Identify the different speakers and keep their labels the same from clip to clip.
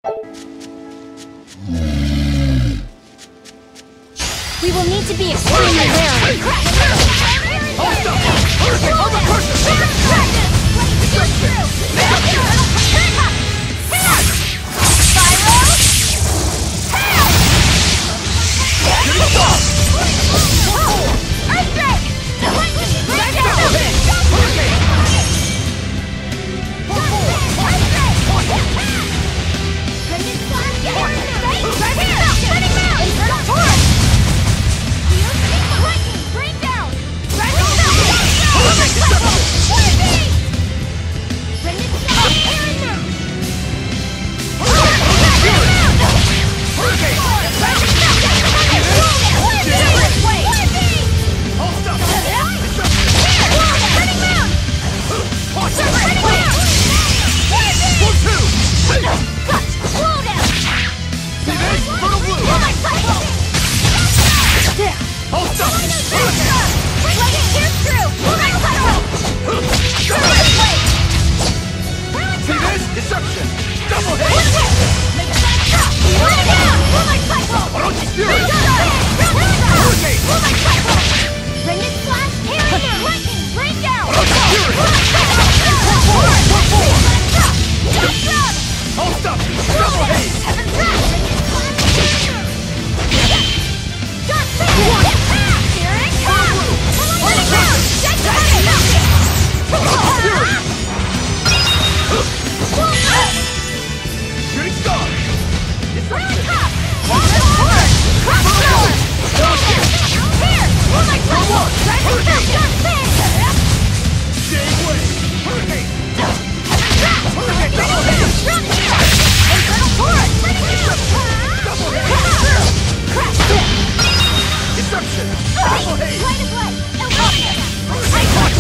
Speaker 1: We will need to be extremely wary.
Speaker 2: Hold up! Hurricane! Hold up!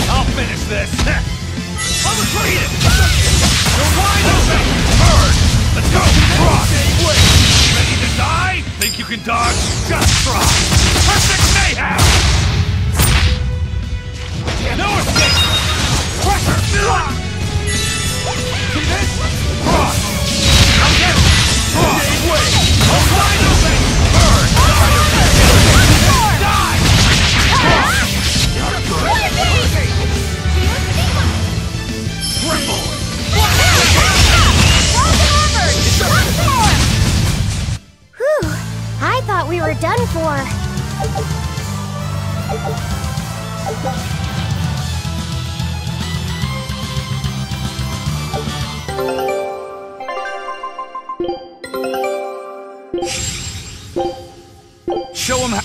Speaker 2: I'll finish this! I'm retreating! You're wide open! Bird! Let's go! Cross! Ready to die? Think you can dodge? Just try! Perfect mayhem! No escape! Pressure! See this? Cross! I'll get it! Cross! Hold wide open! Bird! Die! Cross!
Speaker 1: Whew! I thought we were done for.
Speaker 2: Show him how.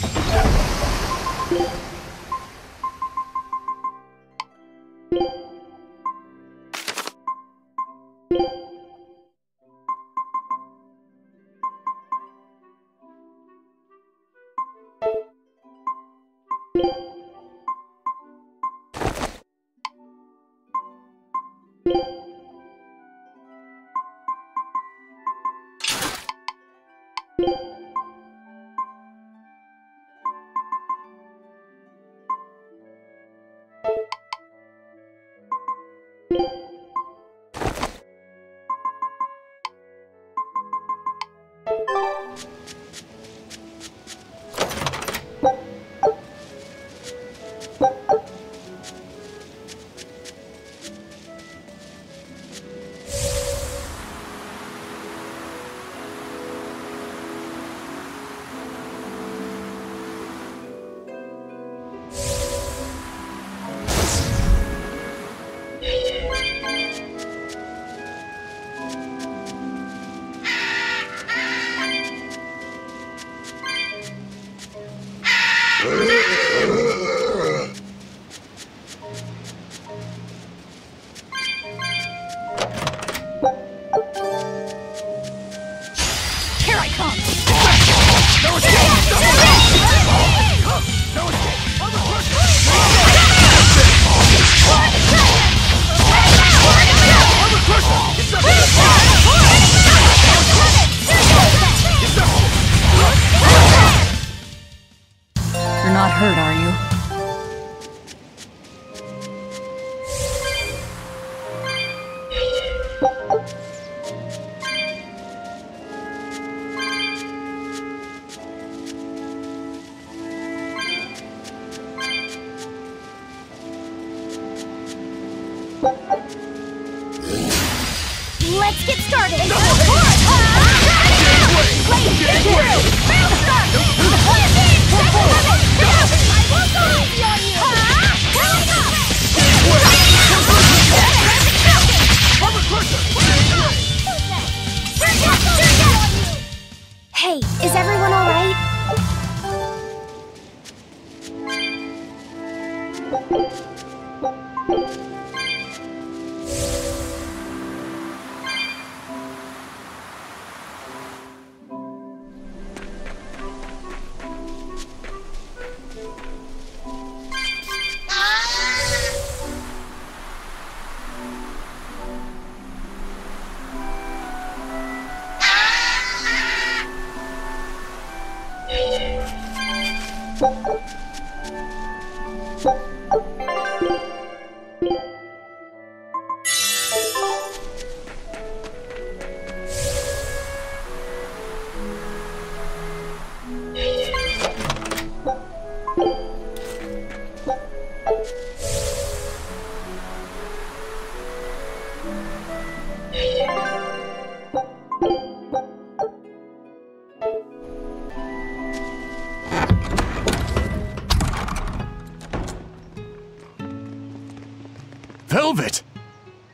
Speaker 3: Velvet!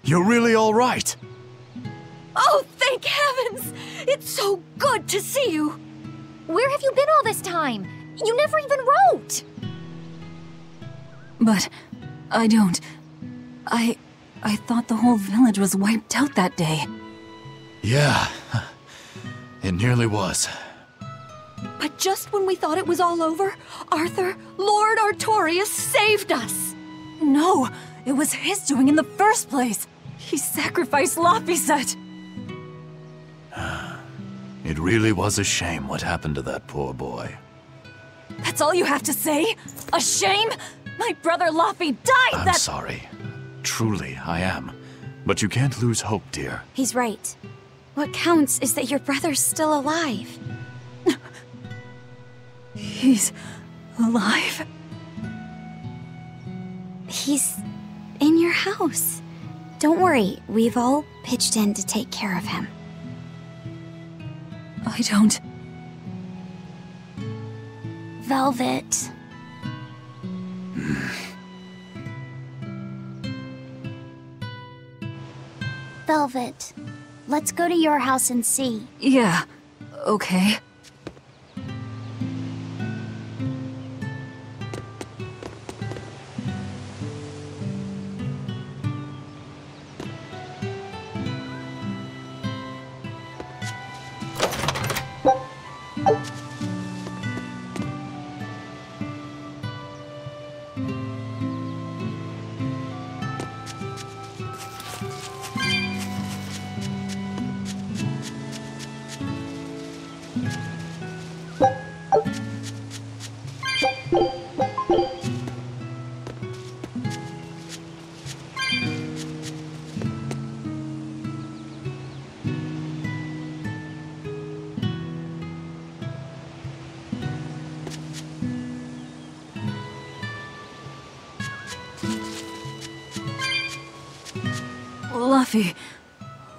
Speaker 3: You're really all right.
Speaker 1: Oh, thank heavens! It's so good to see you! Where have you been all this time? You never even wrote!
Speaker 4: But I don't. I thought the whole village was wiped out that day.
Speaker 3: Yeah, it nearly was.
Speaker 1: But just when we thought it was all over, Arthur, Lord Artorias, saved us!
Speaker 4: No, it was his doing in the first place. He sacrificed Laphicet.
Speaker 3: It really was a shame what happened to that poor boy.
Speaker 4: That's all you have to say? A shame? My brother Laffy died
Speaker 3: I'm sorry. Truly, I am. But you can't lose hope, dear.
Speaker 1: He's right. What counts is that your brother's still alive.
Speaker 4: He's alive?
Speaker 1: He's in your house. Don't worry, we've all pitched in to take care of him.
Speaker 4: I don't...
Speaker 1: Velvet. Velvet, let's go to your house and see.
Speaker 4: Yeah, okay.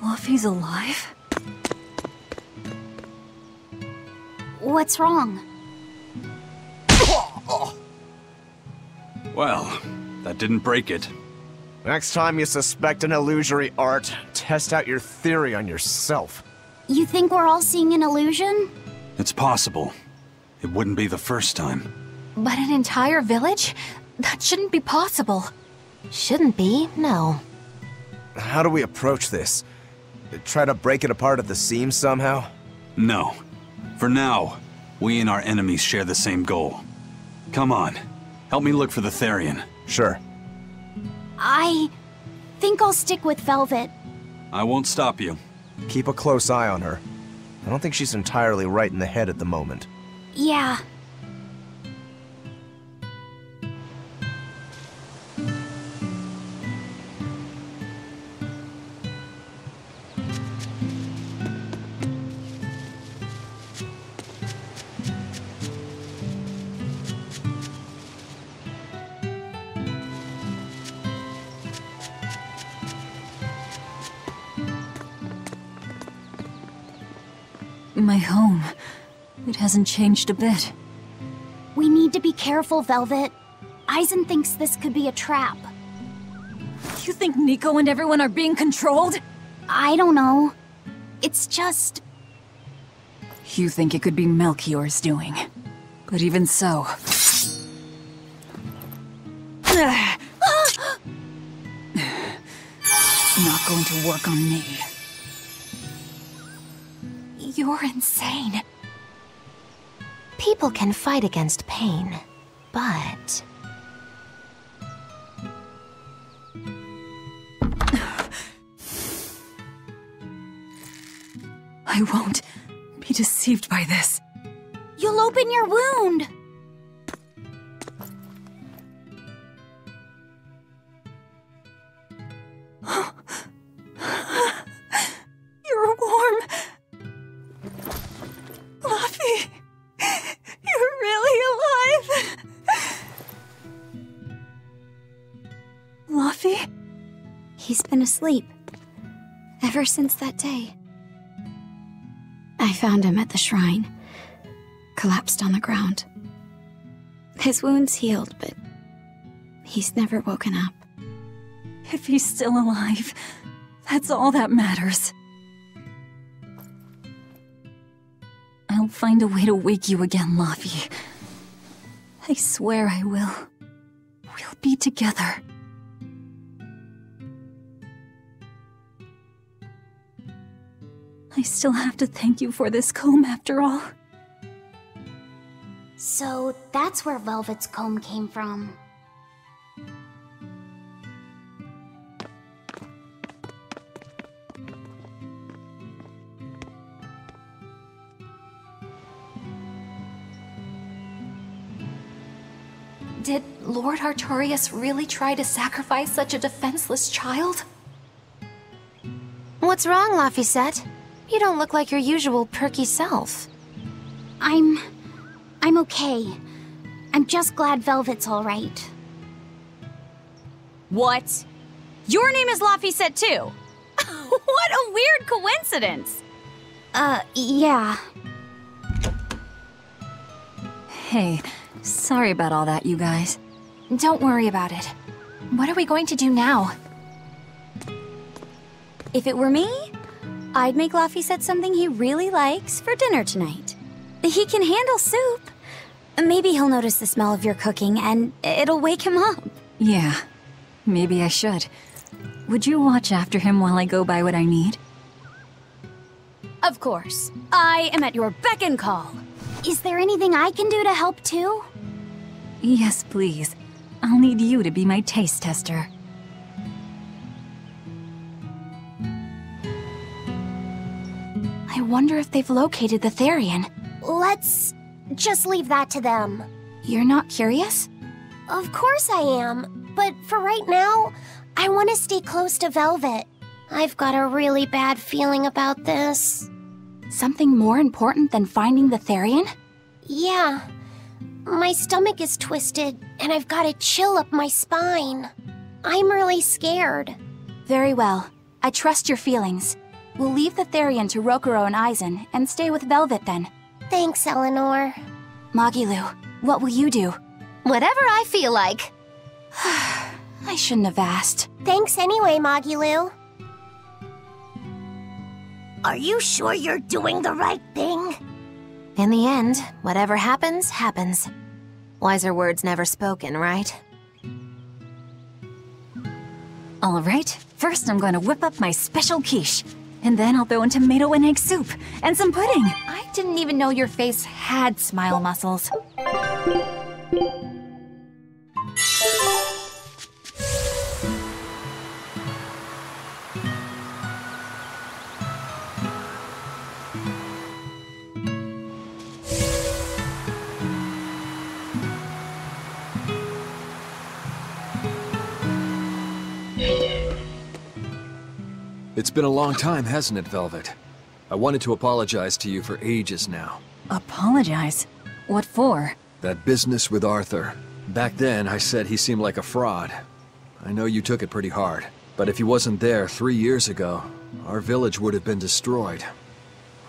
Speaker 4: Luffy's alive?
Speaker 1: What's wrong?
Speaker 2: Well, that didn't break it.
Speaker 5: Next time you suspect an illusory art, test out your theory on yourself.
Speaker 1: You think we're all seeing an illusion?
Speaker 2: It's possible. It wouldn't be the first time.
Speaker 4: But an entire village? That shouldn't be possible. Shouldn't be, no.
Speaker 5: How do we approach this? Try to break it apart at the seams somehow?
Speaker 2: No. For now, we and our enemies share the same goal. Come on. Help me look for the Therian.
Speaker 5: Sure.
Speaker 1: I think I'll stick with Velvet.
Speaker 2: I won't stop you.
Speaker 5: Keep a close eye on her. I don't think she's entirely right in the head at the moment.
Speaker 1: Yeah.
Speaker 4: My home. It hasn't changed a bit.
Speaker 1: We need to be careful, Velvet. Aizen thinks this could be a trap.
Speaker 4: You think Nico and everyone are being controlled?
Speaker 1: I don't know. It's just...
Speaker 4: You think it could be Melchior's doing. But even so... It's not going to work on me.
Speaker 1: You're insane. People can fight against pain, but...
Speaker 4: I won't be deceived by this.
Speaker 1: You'll open your wound!
Speaker 4: You're warm. Luffy, you're really alive. Luffy?
Speaker 1: He's been asleep. Ever since that day. I found him at the shrine. Collapsed on the ground. His wound's healed, but he's never woken up.
Speaker 6: If he's still alive, that's all that matters. I'll find a way to wake you again, Laffy. I swear I will. We'll be together. I still have to thank you for this comb after all.
Speaker 1: So that's where Velvet's comb came from.
Speaker 4: Did Lord Artorias really try to sacrifice such a defenseless child? What's wrong, Laphicet? You don't look like your usual perky self.
Speaker 1: I'm okay. I'm just glad Velvet's all right.
Speaker 7: What? Your name is Laphicet too? What a weird coincidence!
Speaker 1: Yeah.
Speaker 6: Hey, sorry about all that, you guys.
Speaker 4: Don't worry about it. What are we going to do now?
Speaker 1: If it were me, I'd make Laphicet something he really likes for dinner tonight. He can handle soup. Maybe he'll notice the smell of your cooking and it'll wake him up.
Speaker 6: Yeah, maybe I should. Would you watch after him while I go buy what I need?
Speaker 7: Of course. I am at your beck and call.
Speaker 1: Is there anything I can do to help too?
Speaker 6: Yes, please. I'll need you to be my taste tester.
Speaker 4: I wonder if they've located the Therian.
Speaker 1: Let's just leave that to them.
Speaker 4: You're not curious?
Speaker 1: Of course I am, but for right now, I want to stay close to Velvet. I've got a really bad feeling about this.
Speaker 4: Something more important than finding the Therian?
Speaker 1: Yeah. My stomach is twisted, and I've got a chill up my spine. I'm really scared.
Speaker 4: Very well. I trust your feelings. We'll leave the Therian to Rokuro and Aizen, and stay with Velvet then.
Speaker 1: Thanks, Eleanor.
Speaker 4: Magilu, what will you do?
Speaker 1: Whatever I feel like.
Speaker 4: I shouldn't have asked.
Speaker 1: Thanks anyway, Magilu. Are you sure you're doing the right thing?
Speaker 4: In the end, whatever happens, happens. Wiser words never spoken, right?
Speaker 6: All right, first I'm going to whip up my special quiche. And then I'll throw in tomato and egg soup, and some pudding.
Speaker 4: I didn't even know your face had smile muscles.
Speaker 8: It's been a long time, hasn't it, Velvet? I wanted to apologize to you for ages now.
Speaker 6: Apologize? What for?
Speaker 8: That business with Arthur. Back then, I said he seemed like a fraud. I know you took it pretty hard, but if he wasn't there 3 years ago, our village would have been destroyed.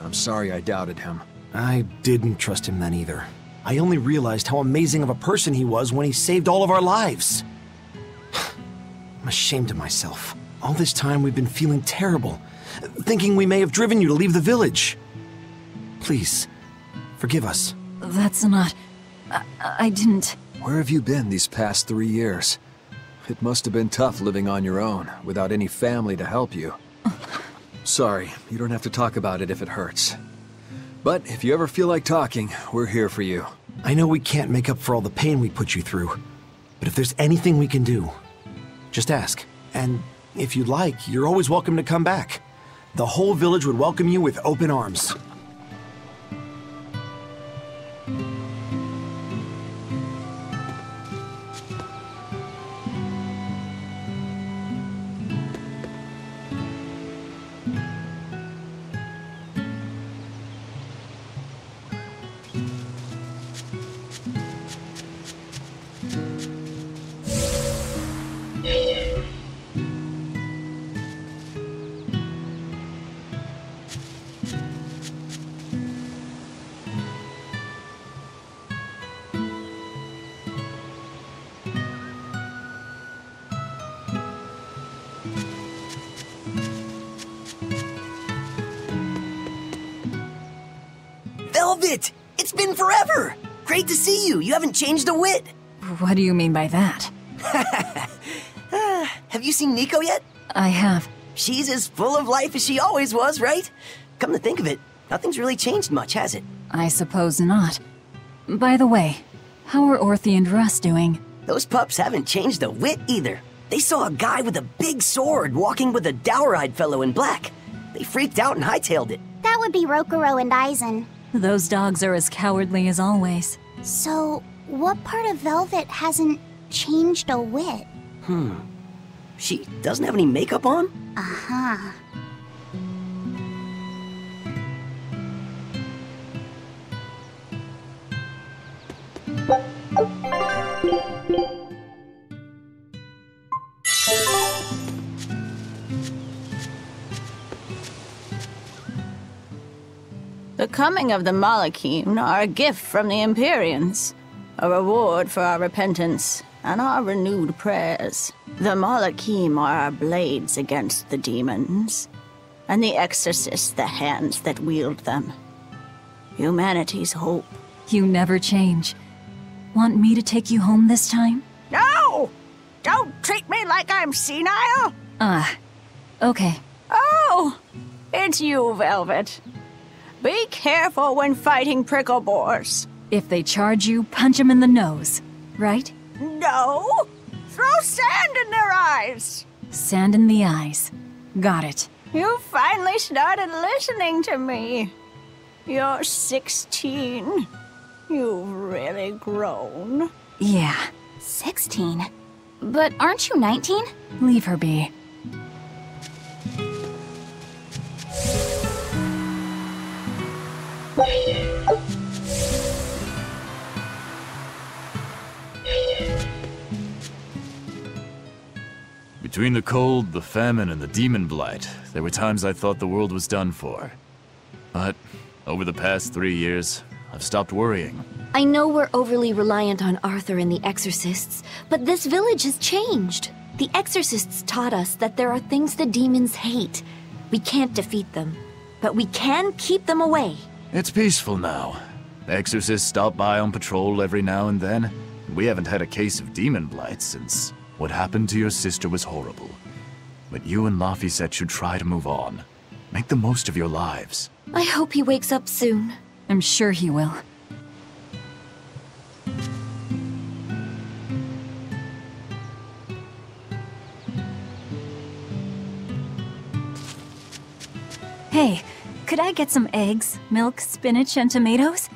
Speaker 8: I'm sorry I doubted him.
Speaker 9: I didn't trust him then either. I only realized how amazing of a person he was when he saved all of our lives. I'm ashamed of myself. All this time we've been feeling terrible, thinking we may have driven you to leave the village. Please, forgive us.
Speaker 6: That's not... I didn't...
Speaker 8: Where have you been these past 3 years? It must have been tough living on your own, without any family to help you. Sorry, you don't have to talk about it if it hurts. But if you ever feel like talking, we're here for you.
Speaker 9: I know we can't make up for all the pain we put you through, but if there's anything we can do, just ask. And if you'd like, you're always welcome to come back. The whole village would welcome you with open arms.
Speaker 10: Velvet! It's been forever! Great to see you. You haven't changed a whit.
Speaker 6: What do you mean by that?
Speaker 10: Have you seen Nico yet?
Speaker 6: I have.
Speaker 10: She's as full of life as she always was, right? Come to think of it, nothing's really changed much, has it?
Speaker 6: I suppose not. By the way, how are Orthy and Russ doing?
Speaker 10: Those pups haven't changed a whit either. They saw a guy with a big sword walking with a dour-eyed fellow in black. They freaked out and hightailed it.
Speaker 11: That would be Rokuro and Aizen.
Speaker 6: Those dogs are as cowardly as always.
Speaker 11: So, what part of Velvet hasn't changed a whit?
Speaker 10: She doesn't have any makeup on?
Speaker 11: Uh-huh.
Speaker 12: The coming of the Malakim are a gift from the Empyreans, a reward for our repentance and our renewed prayers. The Malakim are our blades against the demons, and the exorcists the hands that wield them. Humanity's hope.
Speaker 6: You never change. Want me to take you home this time?
Speaker 12: No! Don't treat me like I'm senile!
Speaker 6: Okay.
Speaker 12: Oh! It's you, Velvet. Be careful when fighting prickle boars.
Speaker 6: If they charge you, punch them in the nose, right?
Speaker 12: No! Throw sand in their eyes!
Speaker 6: Sand in the eyes. Got it.
Speaker 12: You finally started listening to me. You're 16. You've really grown.
Speaker 6: Yeah.
Speaker 4: 16? But aren't you 19?
Speaker 6: Leave her be.
Speaker 3: Between the cold, the famine, and the demon blight, there were times I thought the world was done for. But over the past 3 years, I've stopped worrying.
Speaker 1: I know we're overly reliant on Arthur and the exorcists, but this village has changed. The exorcists taught us that there are things the demons hate. We can't defeat them, but we can keep them away.
Speaker 3: It's peaceful now. The exorcists stop by on patrol every now and then. We haven't had a case of demon blight since what happened to your sister was horrible. But you and Laphicet should try to move on. Make the most of your lives.
Speaker 1: I hope he wakes up soon.
Speaker 6: I'm sure he will. Hey, could I get some eggs, milk, spinach, and tomatoes?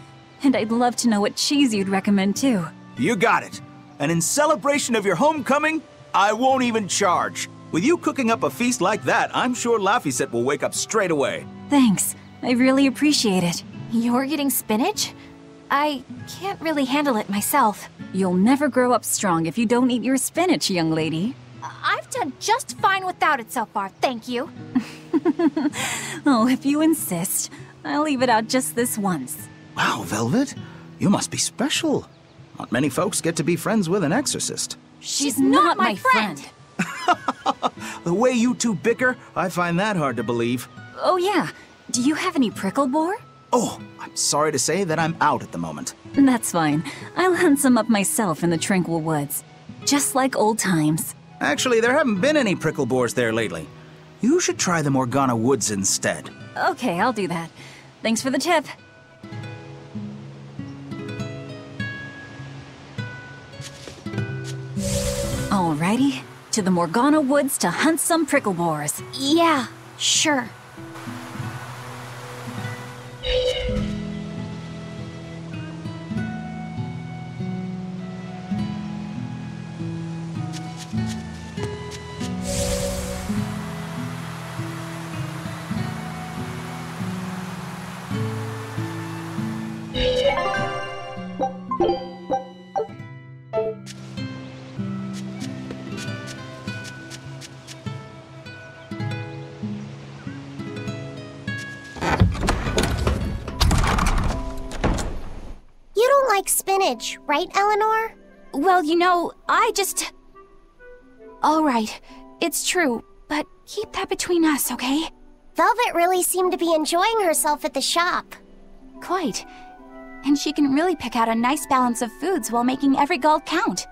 Speaker 6: And I'd love to know what cheese you'd recommend too.
Speaker 13: You got it. And in celebration of your homecoming, I won't even charge. With you cooking up a feast like that, I'm sure Laphicet will wake up straight away.
Speaker 6: Thanks. I really appreciate it.
Speaker 4: You're getting spinach? I can't really handle it myself.
Speaker 6: You'll never grow up strong if you don't eat your spinach, young lady.
Speaker 4: I've done just fine without it so far, thank you.
Speaker 6: Oh, if you insist. I'll leave it out just this once.
Speaker 13: Wow, Velvet. You must be special. Not many folks get to be friends with an exorcist.
Speaker 4: She's not my friend.
Speaker 13: The way you two bicker, I find that hard to believe.
Speaker 6: Oh yeah, do you have any prickle boar?
Speaker 13: Oh, I'm sorry to say that I'm out at the moment.
Speaker 6: That's fine. I'll hunt some up myself in the tranquil woods. Just like old times.
Speaker 13: Actually, there haven't been any prickle boars there lately. You should try the Morgana Woods instead.
Speaker 6: Okay, I'll do that. Thanks for the tip. Alrighty, to the Morgana Woods to hunt some prickle boars.
Speaker 4: Yeah, sure.
Speaker 11: You don't like spinach, right, Eleanor?
Speaker 4: Well, you know, I just... All right, it's true, but keep that between us, okay?
Speaker 11: Velvet really seemed to be enjoying herself at the shop.
Speaker 4: Quite. And she can really pick out a nice balance of foods while making every gold count.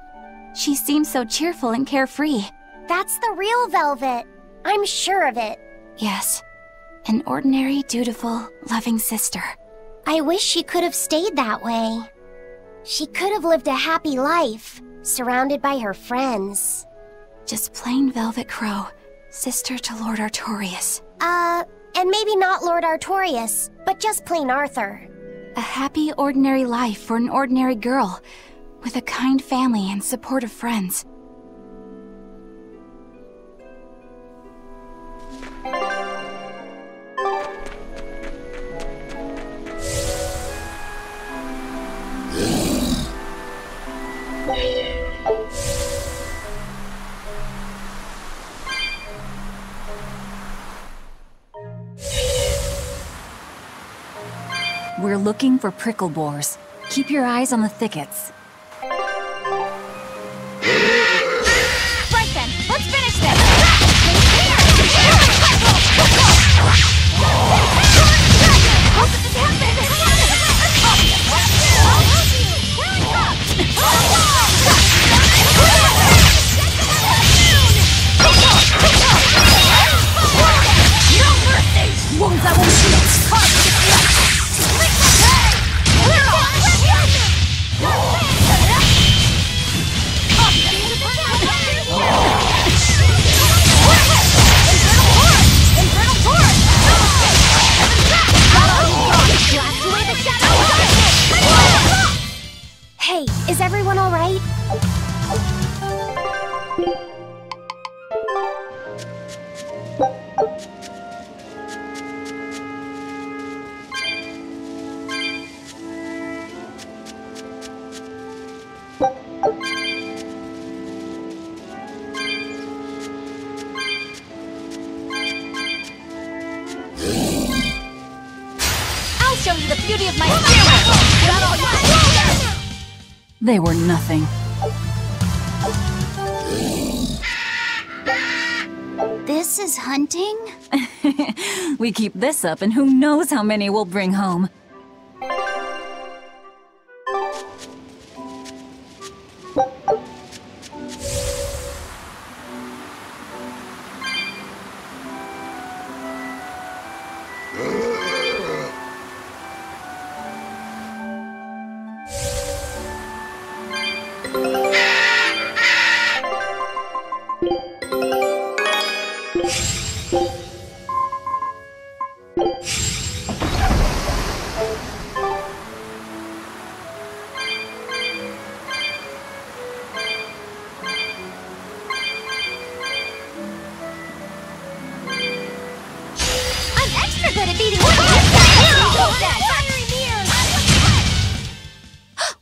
Speaker 4: She seems so cheerful and carefree.
Speaker 11: That's the real Velvet. I'm sure of it.
Speaker 4: Yes. An ordinary, dutiful, loving sister.
Speaker 11: I wish she could have stayed that way. She could have lived a happy life, surrounded by her friends.
Speaker 4: Just plain Velvet Crow, sister to Lord Artorias.
Speaker 11: And maybe not Lord Artorias, but just plain Arthur.
Speaker 4: A happy, ordinary life for an ordinary girl, with a kind family and supportive friends.
Speaker 6: We're looking for prickle boars. Keep your eyes on the thickets.
Speaker 7: Right then, let's finish this! How did this happen? No mercy! Wounds that won't shield!
Speaker 11: Hey, is everyone all right?
Speaker 7: I'll show you the beauty of my spirit!
Speaker 6: They were nothing.
Speaker 11: This is hunting?
Speaker 6: We keep this up and who knows how many we'll bring home.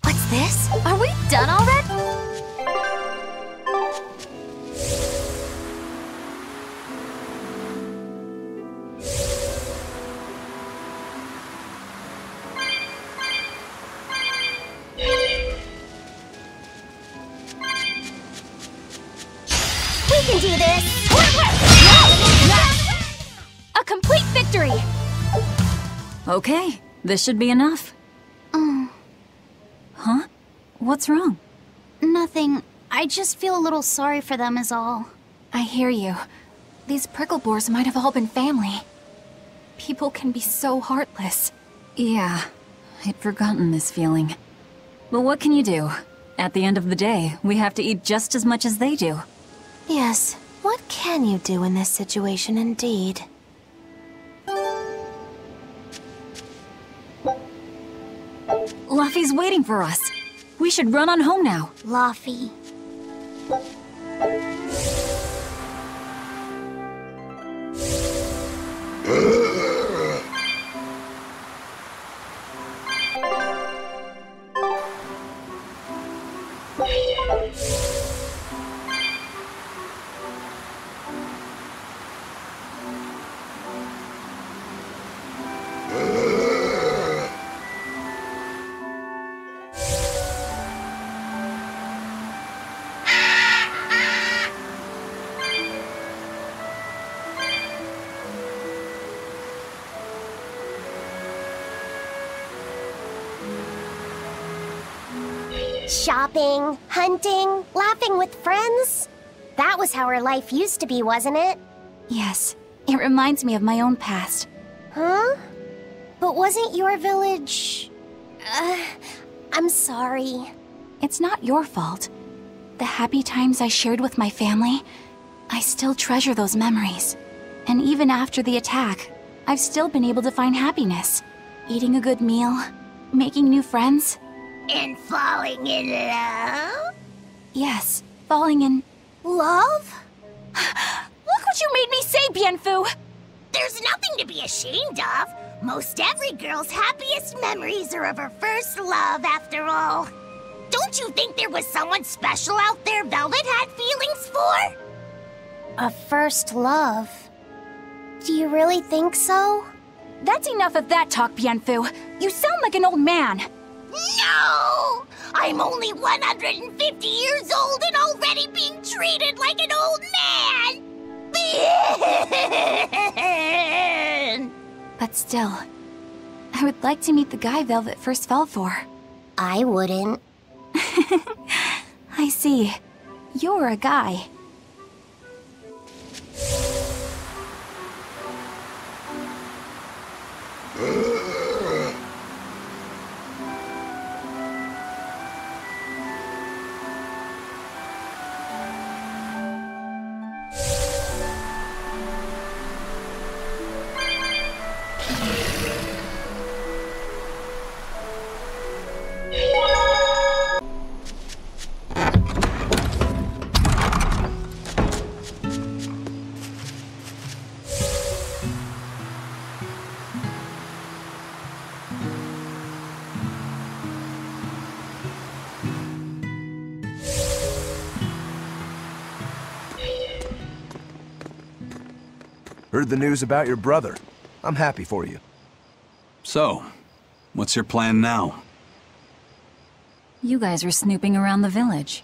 Speaker 1: What's this? Are we done already?
Speaker 11: We can do this!
Speaker 7: A complete victory!
Speaker 6: Okay, this should be enough. Huh? What's wrong?
Speaker 11: Nothing. I just feel a little sorry for them is all.
Speaker 4: I hear you. These prickle boars might have all been family. People can be so heartless.
Speaker 6: Yeah, I'd forgotten this feeling. But what can you do? At the end of the day, we have to eat just as much as they do.
Speaker 1: Yes, what can you do in this situation indeed?
Speaker 6: Luffy's waiting for us. We should run on home now.
Speaker 11: Luffy. Shopping, hunting, laughing with friends. That was how her life used to be, wasn't it?
Speaker 4: Yes, it reminds me of my own past.
Speaker 11: Huh? But wasn't your village... I'm sorry.
Speaker 4: It's not your fault. The happy times I shared with my family, I still treasure those memories. And even after the attack, I've still been able to find happiness. Eating a good meal, making new friends.
Speaker 11: And falling in love?
Speaker 4: Yes, falling in...
Speaker 11: Love?
Speaker 4: Look what you made me say, Bienfu!
Speaker 11: There's nothing to be ashamed of. Most every girl's happiest memories are of her first love, after all. Don't you think there was someone special out there Velvet had feelings for? A first love? Do you really think so?
Speaker 4: That's enough of that talk, Bienfu. You sound like an old man.
Speaker 11: No! I'm only 150 years old and already being treated like an old man!
Speaker 4: But still, I would like to meet the guy Velvet first fell for.
Speaker 11: I wouldn't.
Speaker 4: I see. You're a guy.
Speaker 5: Heard the news about your brother. I'm happy for you.
Speaker 13: So, what's your plan now?
Speaker 6: You guys were snooping around the village.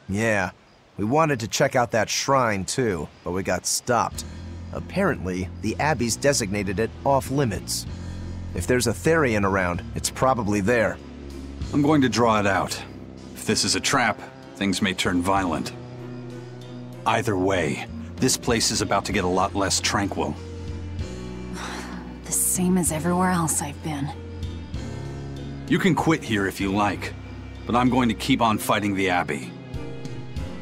Speaker 5: Yeah, we wanted to check out that shrine too, but we got stopped. Apparently, the Abbey's designated it off-limits. If there's a Therian around, it's probably there.
Speaker 13: I'm going to draw it out. If this is a trap, things may turn violent. Either way, this place is about to get a lot less tranquil.
Speaker 6: The same as everywhere else I've been.
Speaker 13: You can quit here if you like, but I'm going to keep on fighting the Abbey.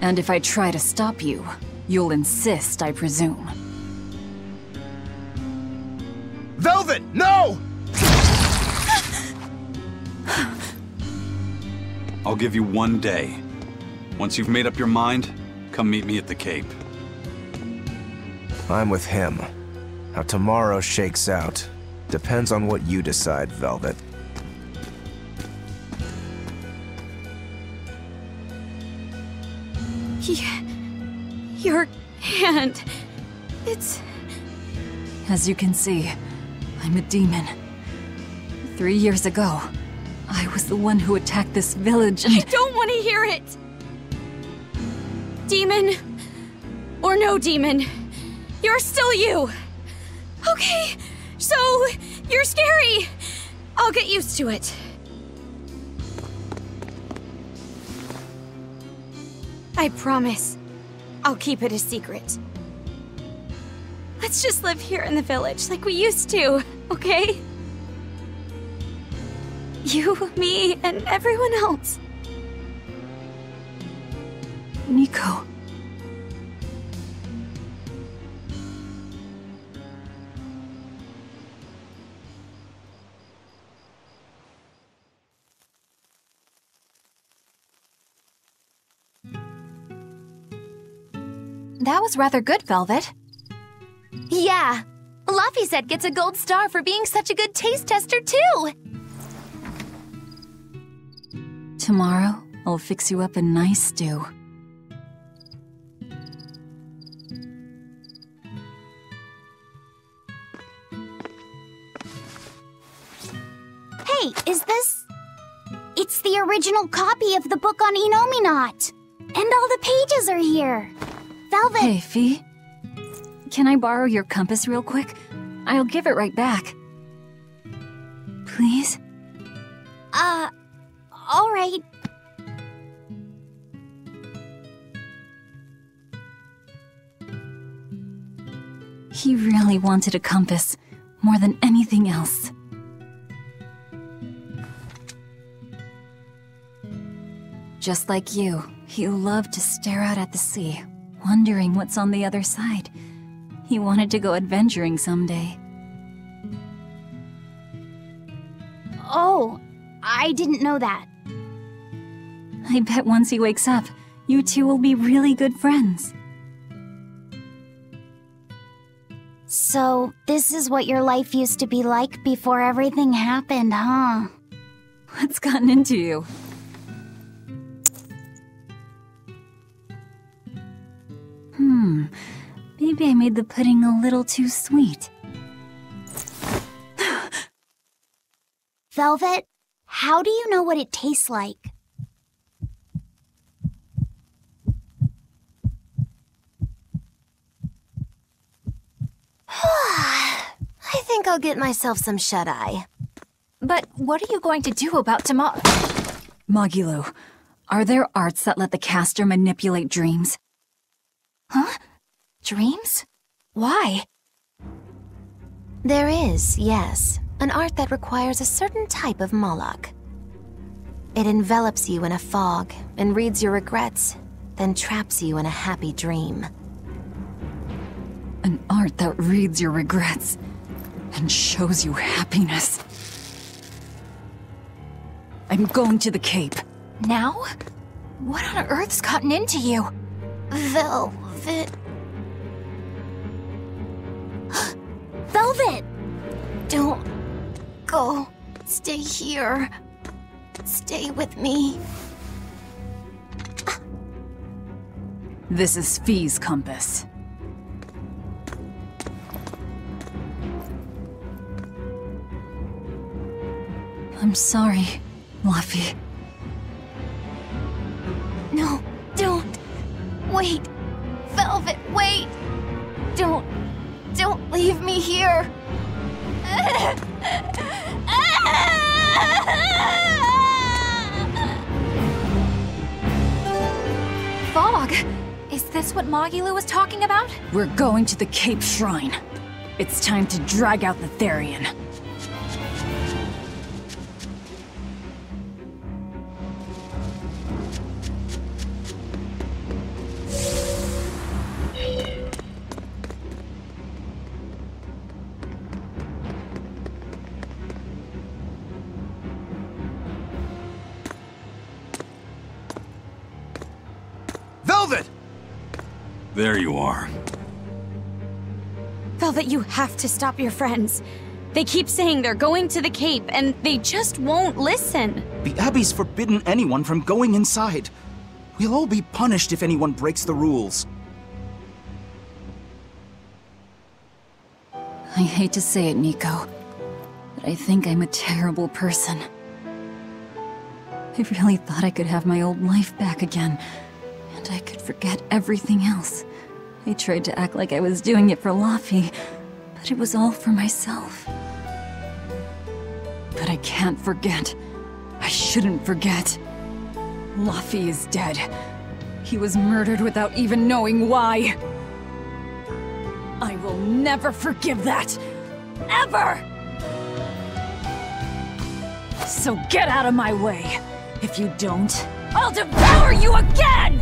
Speaker 6: And if I try to stop you, you'll insist, I presume.
Speaker 5: Velvet, no!
Speaker 13: I'll give you 1 day. Once you've made up your mind, come meet me at the Cape.
Speaker 5: I'm with him. How tomorrow shakes out depends on what you decide, Velvet.
Speaker 7: Your hand... It's...
Speaker 6: As you can see, I'm a demon. 3 years ago, I was the one who attacked this village and...
Speaker 7: I don't want to hear it! Demon... or no demon, you're still you! Okay, so... you're scary! I'll get used to it. I promise. I'll keep it a secret. Let's just live here in the village like we used to, okay? You, me, and everyone else.
Speaker 6: Nico.
Speaker 4: That was rather good, Velvet.
Speaker 1: Yeah. Laphicet gets a gold star for being such a good taste tester, too!
Speaker 6: Tomorrow, I'll fix you up a nice stew.
Speaker 11: Hey, is this... It's the original copy of the book on Enominat. And all the pages are here. Velvet...
Speaker 6: Hey, Fee. Can I borrow your compass real quick? I'll give it right back. Please?
Speaker 11: Alright. right?
Speaker 6: He really wanted a compass, more than anything else. Just like you, he loved to stare out at the sea, wondering what's on the other side. He wanted to go adventuring someday.
Speaker 7: Oh, I didn't know that.
Speaker 6: I bet once he wakes up, you two will be really good friends.
Speaker 11: So, this is what your life used to be like before everything happened, huh?
Speaker 6: What's gotten into you? Maybe I made the pudding a little too sweet.
Speaker 11: Velvet, how do you know what it tastes like? I think I'll get myself some shut-eye.
Speaker 4: But what are you going to do about tomorrow?
Speaker 6: Magilu, are there arts that let the caster manipulate dreams?
Speaker 4: Huh? Dreams? Why?
Speaker 11: There is, yes. An art that requires a certain type of Moloch. It envelops you in a fog and reads your regrets, then traps you in a happy dream.
Speaker 6: An art that reads your regrets and shows you happiness. I'm going to the Cape.
Speaker 4: Now? What on earth's gotten into you?
Speaker 11: Velvet... Velvet! Don't go. Stay here. Stay with me.
Speaker 6: This is Fee's compass. I'm sorry, Luffy.
Speaker 11: No, don't. Wait. Velvet, wait. Don't leave me here.
Speaker 4: Fog? Is this what Magilu was talking about?
Speaker 6: We're going to the Cape Shrine. It's time to drag out the Therian.
Speaker 2: Velvet!
Speaker 13: There you are.
Speaker 7: Velvet, you have to stop your friends. They keep saying they're going to the Cape, and they just won't listen.
Speaker 14: The Abbey's forbidden anyone from going inside. We'll all be punished if anyone breaks the rules.
Speaker 6: I hate to say it, Nico, but I think I'm a terrible person. I really thought I could have my old life back again, and I could forget everything else. I tried to act like I was doing it for Luffy, but it was all for myself. But I can't forget. I shouldn't forget. Luffy is dead. He was murdered without even knowing why. I will never forgive that. Ever! So get out of my way. If you don't, I'll devour you again!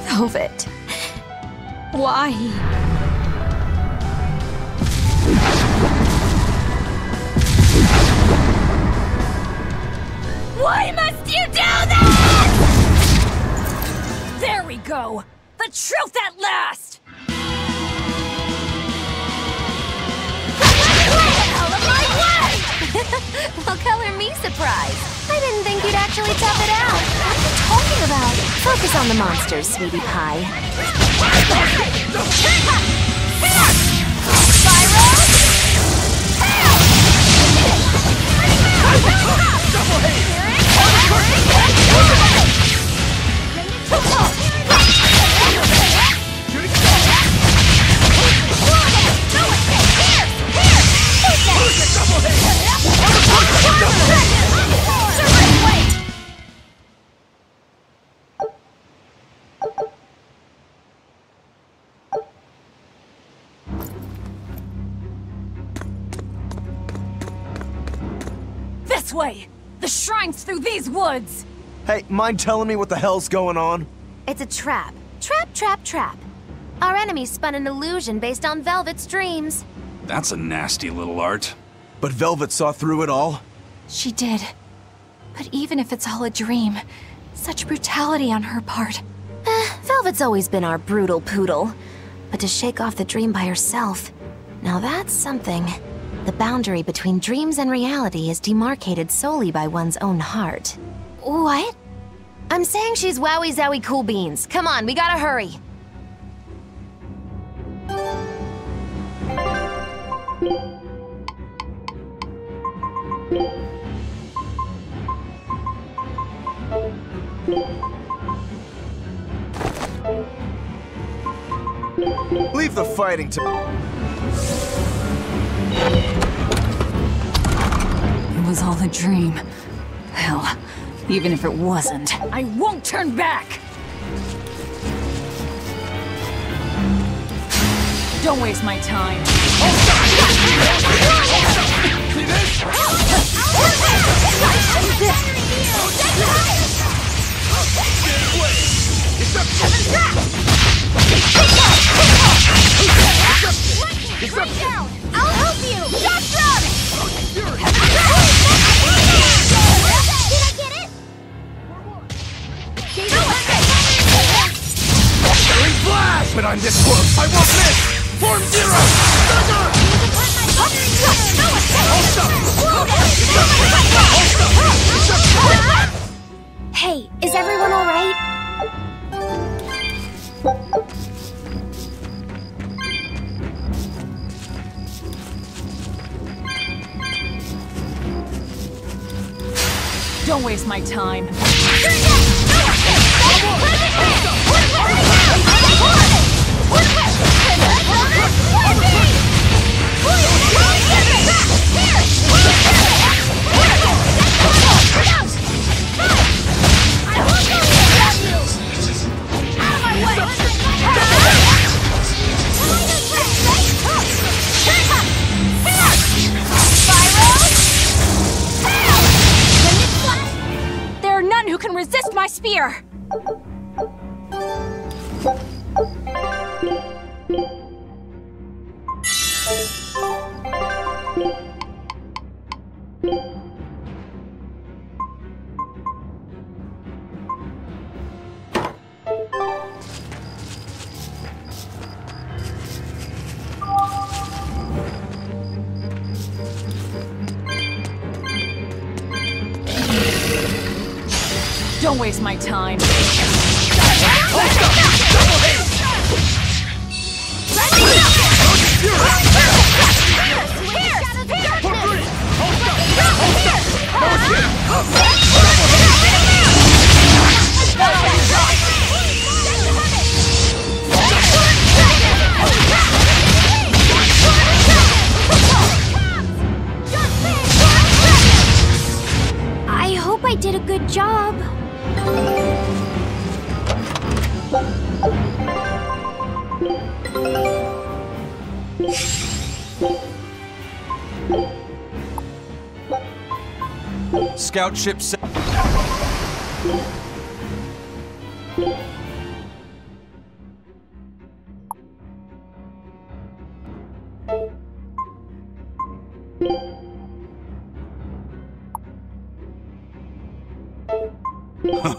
Speaker 7: Velvet. Why?
Speaker 4: Why must you do this? There we go. The truth at last!
Speaker 11: Out of my way! Well, color me surprised. I didn't think you'd actually tough it out. What are you talking about? Focus on the monsters, sweetie pie.
Speaker 15: this way! The shrine's through these woods!
Speaker 5: Hey, mind telling me what the hell's going on?
Speaker 16: It's a trap. Trap, trap, trap. Our enemy spun an illusion based on Velvet's dreams.
Speaker 13: That's a nasty little art.
Speaker 5: But Velvet saw through it all?
Speaker 4: She did. But even if it's all a dream, such brutality on her part.
Speaker 16: Velvet's always been our brutal poodle. But to shake off the dream by herself, now that's something. The boundary between dreams and reality is demarcated solely by one's own heart. What? I'm saying she's wowie zowie cool beans. Come on, we gotta hurry.
Speaker 5: Leave the fighting to...
Speaker 6: It was all a dream. Hell, even if it wasn't.
Speaker 15: I won't turn back! Don't waste my time.
Speaker 11: I'll help you! Just run! Did I get it?
Speaker 2: Going flash! But I'm this close, I won't miss! Form zero!
Speaker 16: Hey, is everyone alright?
Speaker 15: Don't waste my time.
Speaker 4: There are none who can resist my spear!
Speaker 15: Don't waste my time.
Speaker 16: I hope I did a good job.
Speaker 13: Scout ship set.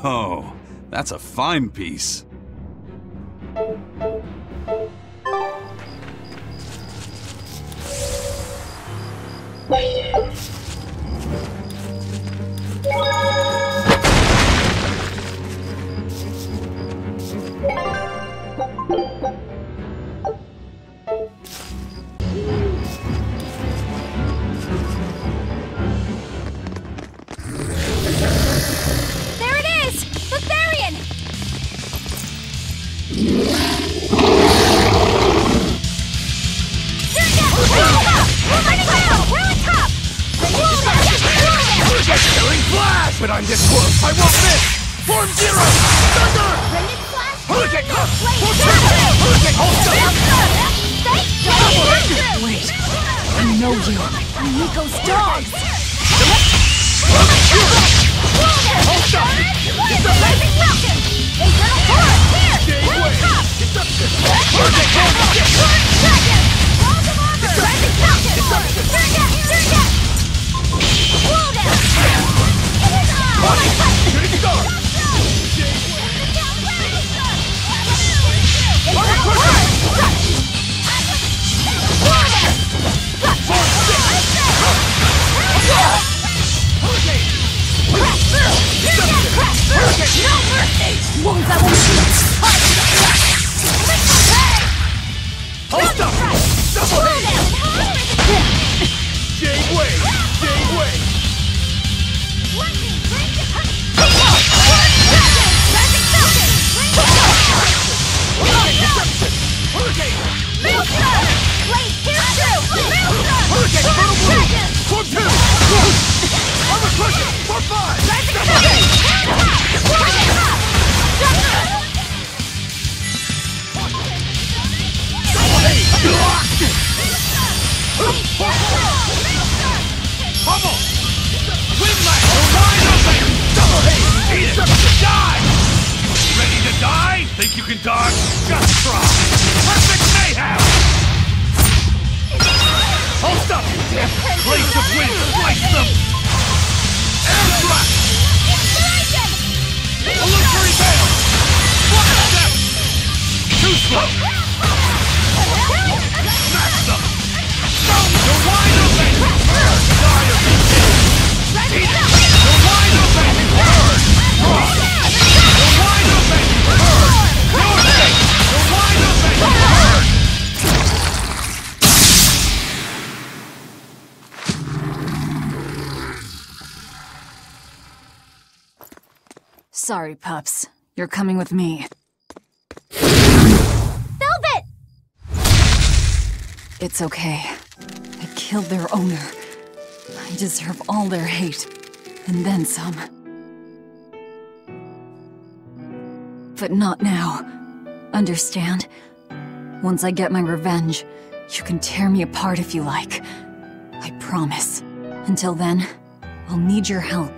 Speaker 13: Oh, that's a fine piece.
Speaker 16: There it is! The Therian!
Speaker 2: Going flash! But I'm this close, I won't miss! Form zero! Thunder! Hurricane!
Speaker 15: Wait, I know you. I'm Nico's dogs!
Speaker 2: Think you can dodge? Just try! Perfect mayhem! Hold up, you dip! Blades of wind, slice them! Air thrust! Illusory veil! Flash step! Too slow! Smash them! You're wide open! Dire! Eat it! You're wide open! Burn! Draw! You're wide open! Burn! You're safe! You're wide open! Burn!
Speaker 15: Sorry, pups. You're coming with me.
Speaker 7: Velvet!
Speaker 15: It's okay. I killed their owner. I deserve all their hate. And then some. But not now. Understand? Once I get my revenge, you can tear me apart if you like. I promise. Until then, I'll need your help.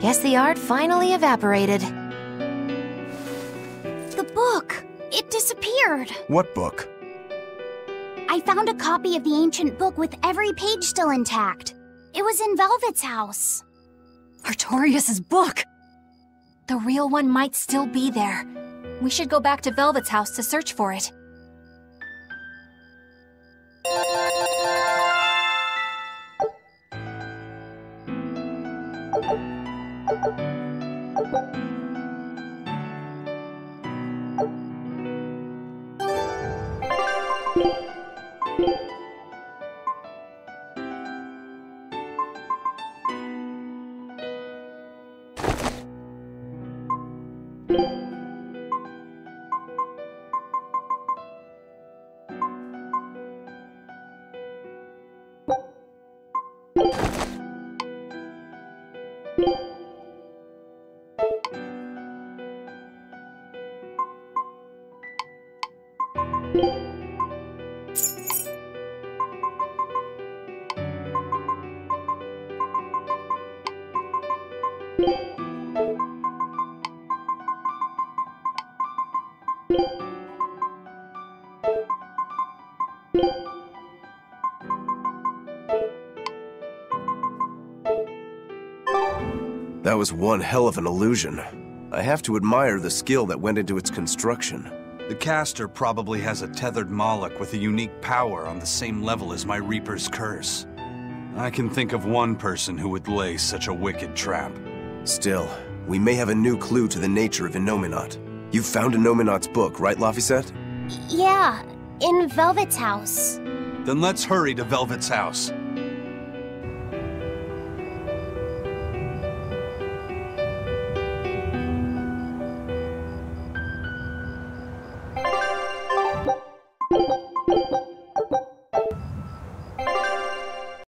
Speaker 16: Guess the art finally evaporated.
Speaker 11: The book! It disappeared!
Speaker 5: What book?
Speaker 11: I found a copy of the ancient book with every page still intact. It was in Velvet's house.
Speaker 15: Artorias' book!
Speaker 4: The real one might still be there. We should go back to Velvet's house to search for it.
Speaker 5: That was one hell of an illusion. I have to admire the skill that went into its construction.
Speaker 13: The caster probably has a tethered Moloch with a unique power on the same level as my Reaper's curse. I can think of one person who would lay such a wicked trap.
Speaker 5: Still, we may have a new clue to the nature of Innominat. You found Innominat's book, right, Laphicet?
Speaker 11: Yeah, in Velvet's house.
Speaker 13: Then let's hurry to Velvet's house.